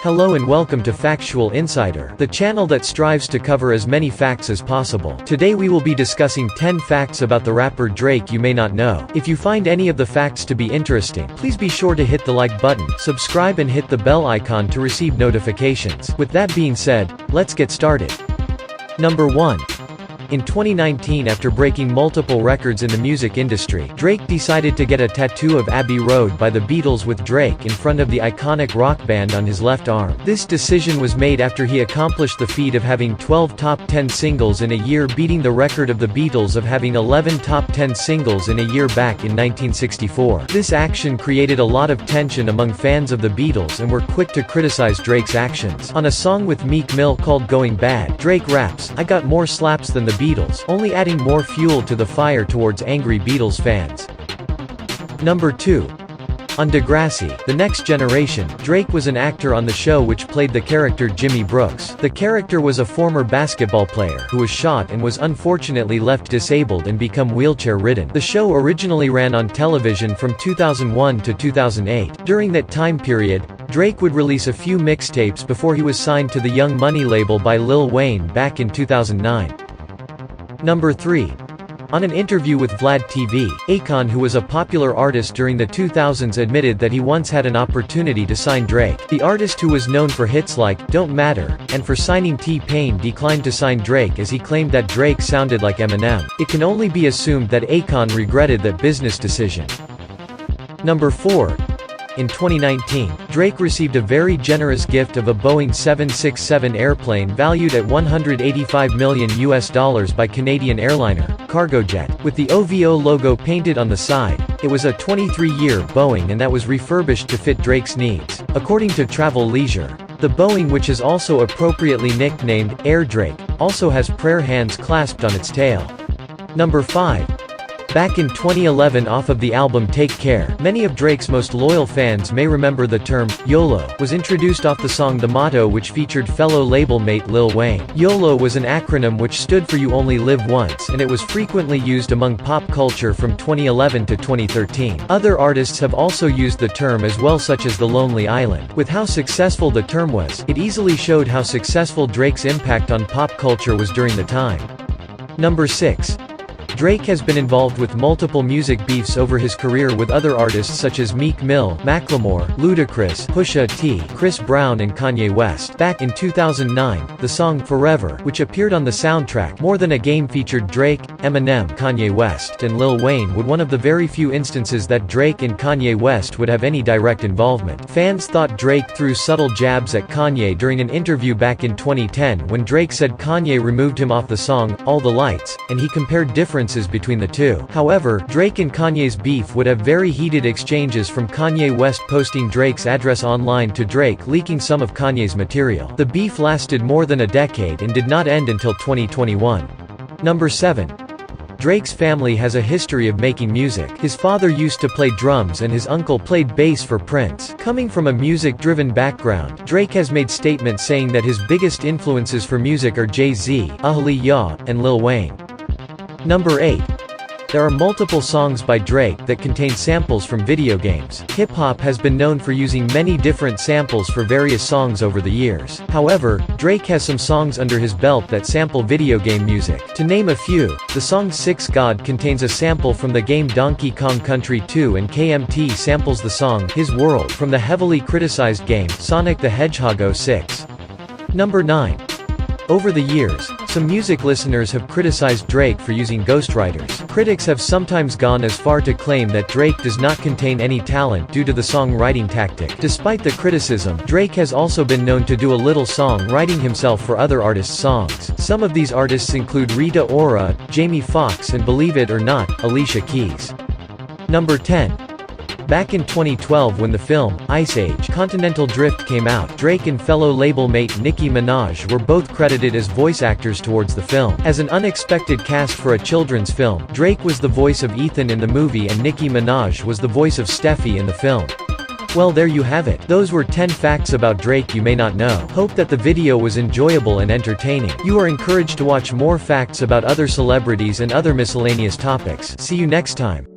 Hello and welcome to Factual Insider, the channel that strives to cover as many facts as possible. Today we will be discussing 10 facts about the rapper Drake you may not know. If you find any of the facts to be interesting, please be sure to hit the like button, subscribe and hit the bell icon to receive notifications. With that being said, let's get started. Number 1. In 2019, after breaking multiple records in the music industry, Drake decided to get a tattoo of Abbey Road by the Beatles with Drake in front of the iconic rock band on his left arm. This decision was made after he accomplished the feat of having 12 top 10 singles in a year, beating the record of the Beatles of having 11 top 10 singles in a year back in 1964. This action created a lot of tension among fans of the Beatles and were quick to criticize Drake's actions. On a song with Meek Mill called Going Bad, Drake raps, "I got more slaps than the Beatles," only adding more fuel to the fire towards angry Beatles fans. Number 2. On Degrassi, The Next Generation, Drake was an actor on the show which played the character Jimmy Brooks. The character was a former basketball player who was shot and was unfortunately left disabled and become wheelchair-ridden. The show originally ran on television from 2001 to 2008. During that time period, Drake would release a few mixtapes before he was signed to the Young Money label by Lil Wayne back in 2009. Number 3. On an interview with Vlad TV, Akon, who was a popular artist during the 2000s, admitted that he once had an opportunity to sign Drake. The artist, who was known for hits like "Don't Matter" and for signing T-Pain, declined to sign Drake as he claimed that Drake sounded like Eminem. It can only be assumed that Akon regretted that business decision. Number 4. In 2019, Drake received a very generous gift of a Boeing 767 airplane valued at $185 million by Canadian airliner, Cargojet, with the OVO logo painted on the side. It was a 23-year Boeing and that was refurbished to fit Drake's needs. According to Travel Leisure, the Boeing, which is also appropriately nicknamed Air Drake, also has prayer hands clasped on its tail. Number 5. Back in 2011, off of the album Take Care, many of Drake's most loyal fans may remember the term "YOLO" was introduced off the song The Motto, which featured fellow label mate Lil Wayne. YOLO was an acronym which stood for You Only Live Once, and it was frequently used among pop culture from 2011 to 2013. Other artists have also used the term as well, such as The Lonely Island. With how successful the term was, it easily showed how successful Drake's impact on pop culture was during the time. Number 6. Drake has been involved with multiple music beefs over his career with other artists such as Meek Mill, Macklemore, Ludacris, Pusha T, Chris Brown and Kanye West. Back in 2009, the song Forever, which appeared on the soundtrack More Than a Game, featured Drake, Eminem, Kanye West and Lil Wayne, with one of the very few instances that Drake and Kanye West would have any direct involvement. Fans thought Drake threw subtle jabs at Kanye during an interview back in 2010 when Drake said Kanye removed him off the song All the Lights, and he compared differences between the two. However, Drake and Kanye's beef would have very heated exchanges, from Kanye West posting Drake's address online to Drake leaking some of Kanye's material. The beef lasted more than a decade and did not end until 2021. Number 7. Drake's family has a history of making music. His father used to play drums and his uncle played bass for Prince. Coming from a music-driven background, Drake has made statements saying that his biggest influences for music are Jay-Z, Aaliyah, and Lil Wayne. Number 8. There are multiple songs by Drake that contain samples from video games. Hip-hop has been known for using many different samples for various songs over the years. However, Drake has some songs under his belt that sample video game music. To name a few, the song Six God contains a sample from the game Donkey Kong Country 2, and KMT samples the song His World from the heavily criticized game Sonic the Hedgehog 06. Number 9. Over the years, some music listeners have criticized Drake for using ghostwriters. Critics have sometimes gone as far to claim that Drake does not contain any talent due to the songwriting tactic. Despite the criticism, Drake has also been known to do a little songwriting himself for other artists' songs. Some of these artists include Rita Ora, Jamie Foxx and, believe it or not, Alicia Keys. Number 10. Back in 2012, when the film Ice Age: Continental Drift came out, Drake and fellow label mate Nicki Minaj were both credited as voice actors towards the film. As an unexpected cast for a children's film, Drake was the voice of Ethan in the movie and Nicki Minaj was the voice of Steffi in the film. Well, there you have it. Those were 10 facts about Drake you may not know. Hope that the video was enjoyable and entertaining. You are encouraged to watch more facts about other celebrities and other miscellaneous topics. See you next time.